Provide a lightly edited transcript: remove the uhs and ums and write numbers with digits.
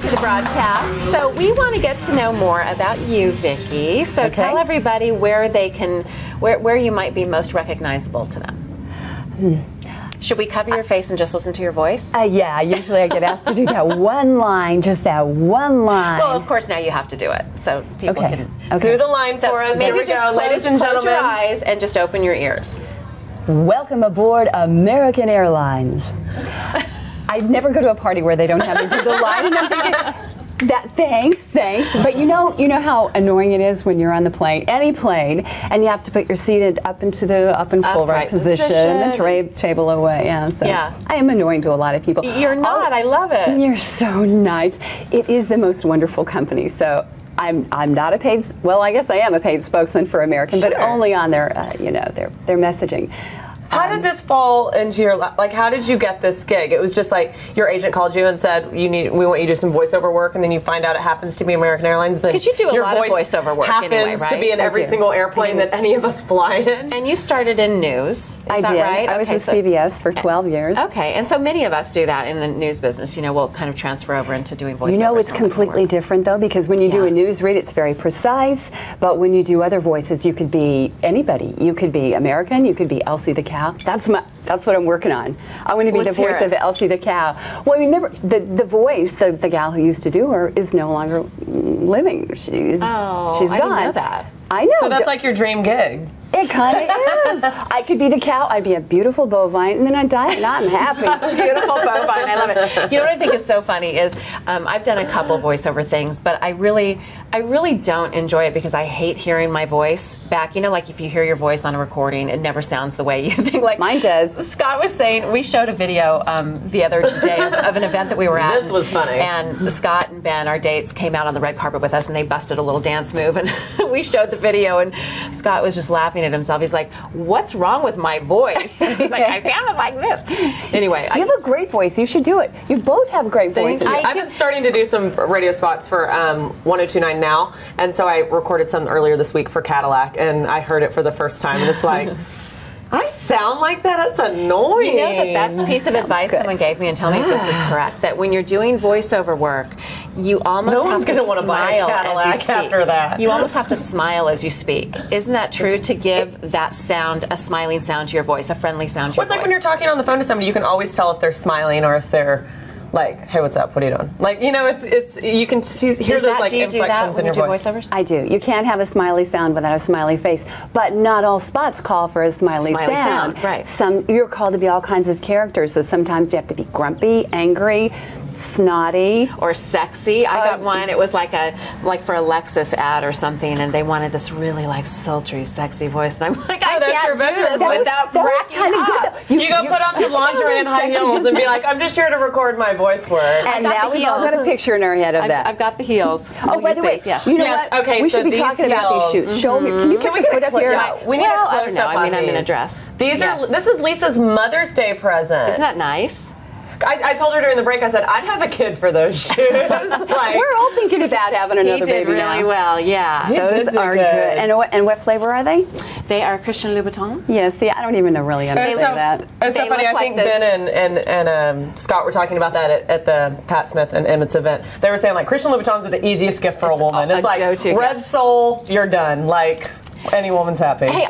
to the broadcast. So we want to get to know more about you, Vicky. So tell everybody where they can, where you might be most recognizable to them. Should we cover your face and just listen to your voice? Yeah, usually I get asked to do that one line, just that one line. Well, of course, now you have to do it, so people can do the line for us. Maybe Here we just go, ladies and close gentlemen. your eyes and just open your ears. Welcome aboard American Airlines. I never go to a party where they don't have me do the line, and I'm thinking, thanks. But you know how annoying it is when you're on the plane, any plane, and you have to put your seat up into the up and full right position, and the table away. Yeah, so I am annoying to a lot of people. You're not. I love it. You're so nice. It is the most wonderful company. So I'm not a paid. Well, I guess I am a paid spokesman for American, but only on their their messaging. How did this fall into your life? Like, how did you get this gig? It was just like your agent called you and said, we want you to do some voiceover work, and then you find out it happens to be American Airlines. Because you do a lot of voiceover work anyway, right? Happens to be in every single airplane that any of us fly in. And you started in news, is that right? I was with CBS for 12 years. Okay, and so many of us do that in the news business. You know, we'll kind of transfer over into doing voiceover. You know, it's completely different, though, because when you do a news read, it's very precise, but when you do other voices, you could be anybody. You could be American, you could be Elsie the cow. That's what I'm working on. I want to be the voice of Elsie the cow. Well, remember, the voice, the gal who used to do her, is no longer living. She's gone. I didn't know that. I know. So that's like your dream gig. It kind of is. I could be the cow. I'd be a beautiful bovine, and then I'd die, and I'm happy. Beautiful bovine. I love it. You know what I think is so funny is I've done a couple voiceover things, but I really don't enjoy it because I hate hearing my voice back. You know, like if you hear your voice on a recording, it never sounds the way you think. Like mine does. Scott was saying, we showed a video the other day of an event that we were at. This was funny. And Scott and Ben, our dates, came out on the red carpet with us, and they busted a little dance move, and we showed the video, and Scott was just laughing at himself. He's like, "What's wrong with my voice?" He's like, "I sounded like this." Anyway, you have a great voice. You should do it. You both have great voices. I've been starting to do some radio spots for 1029 Now, and so I recorded some earlier this week for Cadillac, and I heard it for the first time, and it's like, I sound like that? That's annoying. You know the best piece of advice someone gave me, and tell me if this is correct, that when you're doing voiceover work, you almost have to smile as you speak. After that. You almost have to smile as you speak. Isn't that true? To give that sound, a smiling sound to your voice, a friendly sound to your voice. Well, it's like when you're talking on the phone to somebody, you can always tell if they're smiling or if they're like, "Hey, what's up? What are you doing?" Like, you know, it's you can hear those like inflections in your voice. Voiceovers? I do. You can't have a smiley sound without a smiley face, but not all spots call for a smiley sound. Right. You're called to be all kinds of characters, so sometimes you have to be grumpy, angry, snotty, or sexy. I got one. It was like for a Lexus ad or something, and they wanted this really like sultry, sexy voice, and I'm like, I can't do this without cracking up. You go put on some lingerie and high heels and be like, "I'm just here to record my voice work." And now we've all got a picture in our head of that. I've got the heels. Oh, by the way, you know what? Okay, we should be talking about these shoes. Show me. Can you put your foot up here? We need a close up. I mean, I'm in a dress. This was Lisa's Mother's Day present. Isn't that nice? I told her during the break, I said, I'd have a kid for those shoes. Like, we're all thinking about having another baby really now. well, yeah. Those are good. And what flavor are they? They are Christian Louboutin. Yeah, see, I don't even really understand that. It's so funny. I think Ben and Scott were talking about that at the Pat Smith and Emmett's event. They were saying, like, Christian Louboutins are the easiest gift for a woman. It's like, red sole, you're done. Like, any woman's happy. Hey,